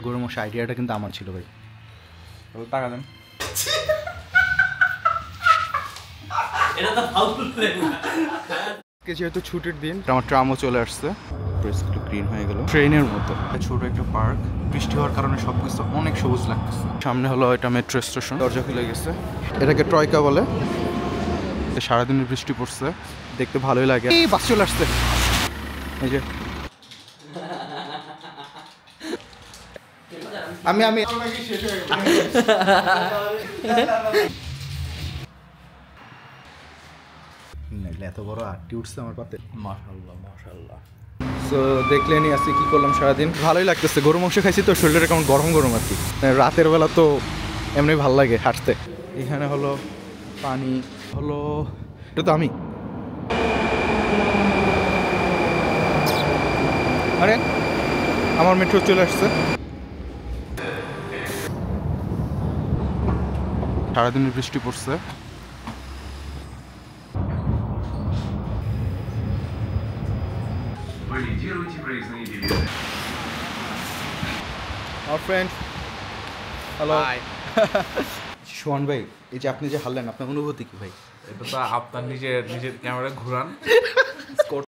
গরুর মাংস আইডিয়াটা কিন্তু আমার ছিল ভাই। টাকা দেন। যেহেতু ছুটির দিন আমার ট্রামও চলে আসছে, ড্রেসগুলো গ্রিন হয়ে গেল ট্রেনের মতো। ছোট একটা পার্ক, বৃষ্টি হওয়ার কারণে সবকিছু অনেক সবুজ লাগতেছে। সামনে হলো এটা মেট্রো স্টেশন, দরজা খুলে গেছে। এটাকে ট্রয়কা বলে। সারাদিনের বৃষ্টি পড়ছে, দেখতে ভালোই লাগে। এই বাস চলে আসছে, এই যে আমি এত বড় আটটি উঠছে আমার পাতে। মাশাআল্লাহ মাশাআল্লাহ। সো দেখলেনই আজকে কী করলাম সারাদিন। ভালোই লাগতেছে, গরু মাংস খাইছি তো শরীরটা কেমন গরম গরম আর কি। রাতের বেলা তো এমনি ভালো লাগে হাঁটতে। এখানে হলো পানি, হলো এটা তো আমি। আরে আমার মেট্রো চলে আসছে। সারাদিনের বৃষ্টি পড়ছে। আমার ফ্রেন্ড, হ্যালো সোহান ভাই, এই যে আপনি যে হারলেন, আপনার অনুভূতি কি ভাই? এটা তো আপনার নিজের ক্যামেরা ঘুরান।